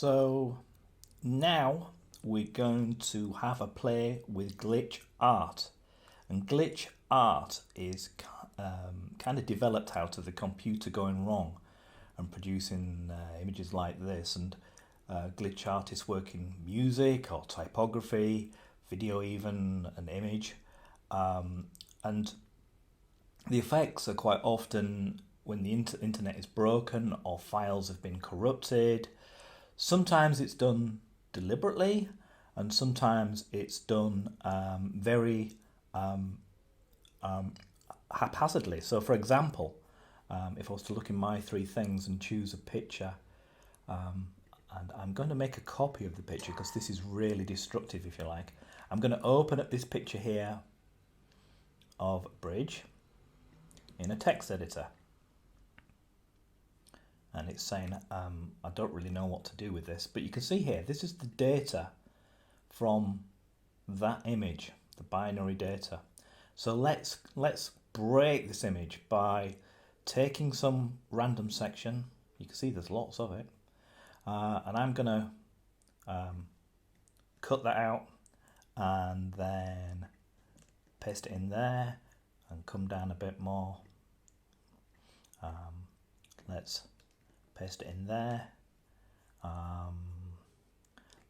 So now we're going to have a play with glitch art. And glitch art is kind of developed out of the computer going wrong and producing images like this. And glitch artists work in music or typography, video even, an image. And the effects are quite often when the internet is broken or files have been corrupted. Sometimes it's done deliberately, and sometimes it's done very haphazardly. So for example, if I was to look in my three things and choose a picture, and I'm going to make a copy of the picture because this is really destructive, if you like. I'm going to open up this picture here of a bridge in a text editor. And it's saying, I don't really know what to do with this, but you can see here, this is the data from that image, the binary data. So let's break this image by taking some random section. You can see there's lots of it. And I'm going to cut that out and then paste it in there and come down a bit more. Let's paste it in there.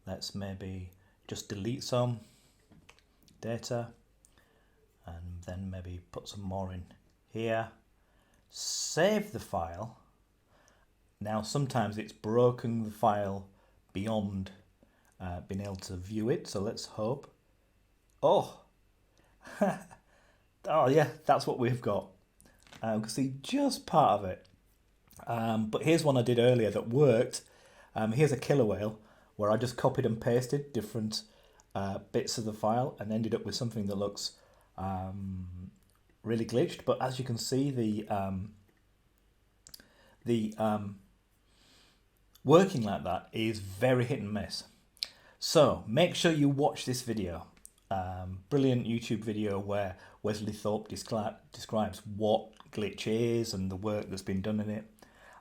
Let's maybe just delete some data and then maybe put some more in here. Save the file. Now sometimes it's broken the file beyond being able to view it, so let's hope. Oh, oh yeah, that's what we've got. You can see just part of it. But here's one I did earlier that worked. Here's a killer whale where I just copied and pasted different bits of the file and ended up with something that looks really glitched. But as you can see, the working like that is very hit and miss. So make sure you watch this video. Brilliant YouTube video where Wesley Thorpe describes what glitch is and the work that's been done in it.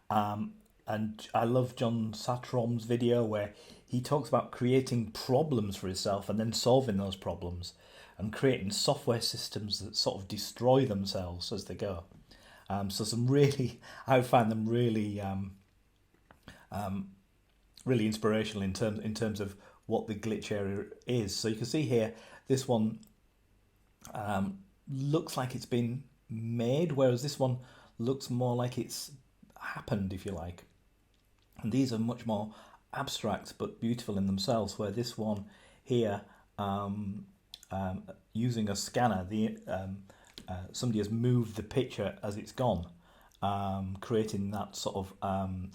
And I love John Satrom's video where he talks about creating problems for himself and then solving those problems and creating software systems that sort of destroy themselves as they go. So some really, I found them really, really inspirational in terms of what the glitch area is. So you can see here, this one looks like it's been made, whereas this one looks more like it's happened, if you like. And these are much more abstract but beautiful in themselves, where this one here, using a scanner, somebody has moved the picture as it's gone, creating that sort of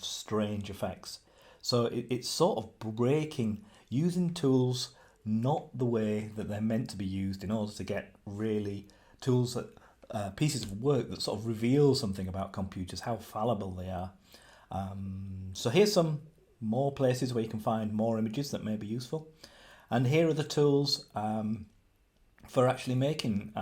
strange effects. So it's sort of breaking, using tools not the way that they're meant to be used in order to get really tools that pieces of work that sort of reveal something about computers, how fallible they are. So here's some more places where you can find more images that may be useful. And here are the tools for actually making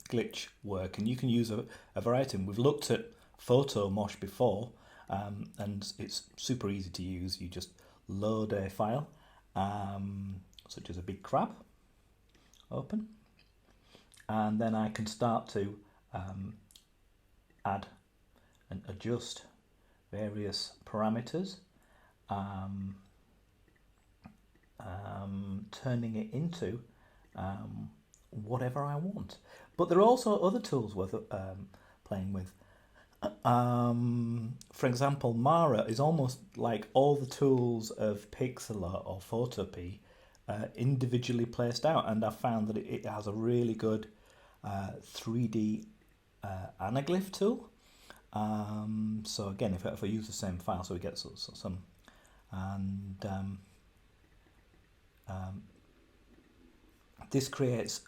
glitch work. And you can use a variety. We've looked at Photo Mosh before, and it's super easy to use. You just load a file, such as a big crab, open. And then I can start to add and adjust various parameters, turning it into whatever I want. But there are also other tools worth playing with. For example, Mara is almost like all the tools of Pixlr or Photopea individually placed out, and I found that it has a really good 3D anaglyph tool. So again, if I use the same file, so we get some, and this creates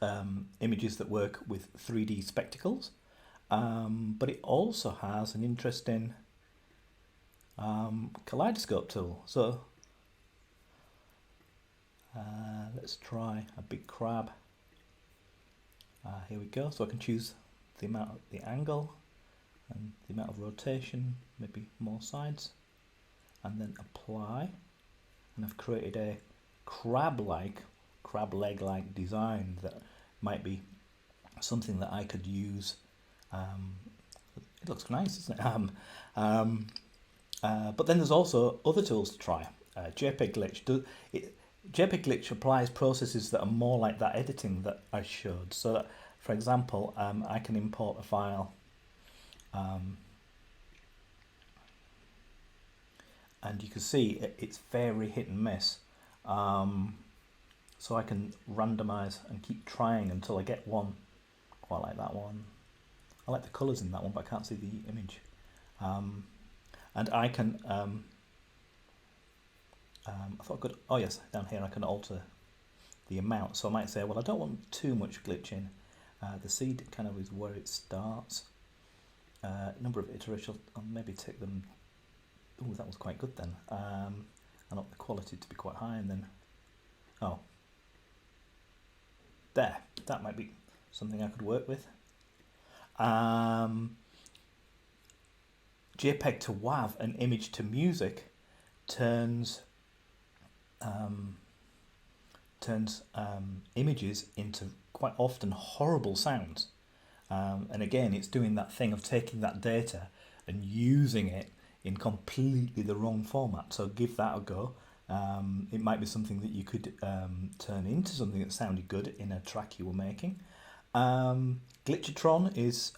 images that work with 3D spectacles, but it also has an interesting kaleidoscope tool. So let's try a big crab. Here we go. So I can choose the amount, the angle, and the amount of rotation, maybe more sides, and then apply. And I've created a crab leg-like design that might be something that I could use. It looks nice, doesn't it? But then there's also other tools to try. JPEG glitch. JPEG glitch applies processes that are more like that editing that I showed. So that, for example, I can import a file and you can see it's very hit and miss. So I can randomize and keep trying until I get one. Quite like that one. I like the colours in that one, but I can't see the image. And I can, I thought I could, oh yes, down here I can alter the amount. So I might say, well, I don't want too much glitching. The seed kind of is where it starts. Number of iterations, I'll maybe take them, oh, that was quite good then. I want the quality to be quite high, and then, oh, there, that might be something I could work with. JPEG to WAV and image to music turns images into quite often horrible sounds. And again, it's doing that thing of taking that data and using it in completely the wrong format. So give that a go. It might be something that you could turn into something that sounded good in a track you were making. Glitchatron is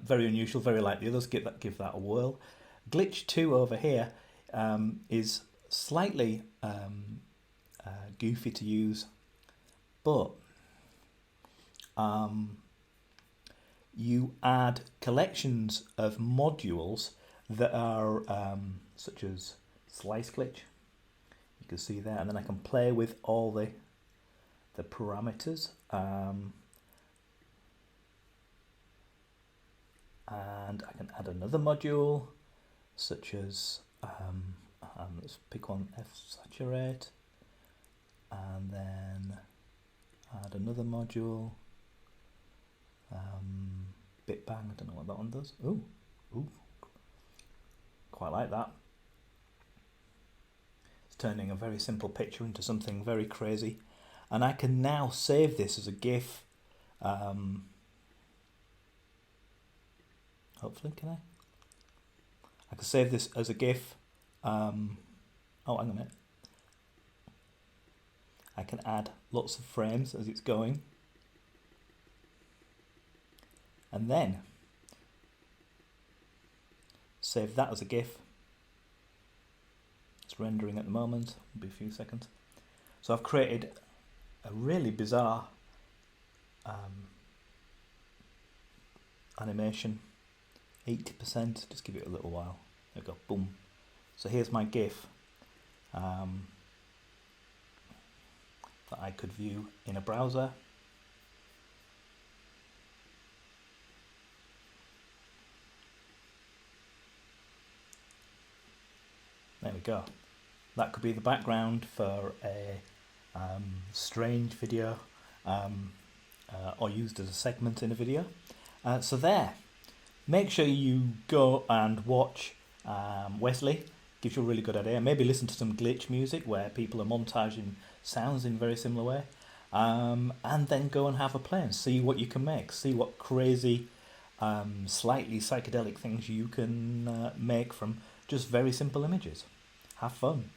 very unusual, very like the others. Give that a whirl. Glitch 2 over here is slightly goofy to use, but you add collections of modules that are such as slice glitch. You can see there, and then I can play with all the parameters. And I can add another module, such as let's pick one, F saturate, and then add another module, bit bang. I don't know what that one does. Ooh, quite like that. It's turning a very simple picture into something very crazy, and I can now save this as a GIF. Hopefully, can I? I can save this as a GIF. Oh, hang on a minute. I can add lots of frames as it's going. And then save that as a GIF. It's rendering at the moment. It'll be a few seconds. So I've created a really bizarre animation. 80%, just give it a little while. There we go, boom. So here's my GIF that I could view in a browser. There we go. That could be the background for a strange video, or used as a segment in a video. So there. Make sure you go and watch Wesley. Gives you a really good idea. Maybe listen to some glitch music where people are montaging sounds in a very similar way. And then go and have a play and see what you can make. See what crazy, slightly psychedelic things you can make from just very simple images. Have fun.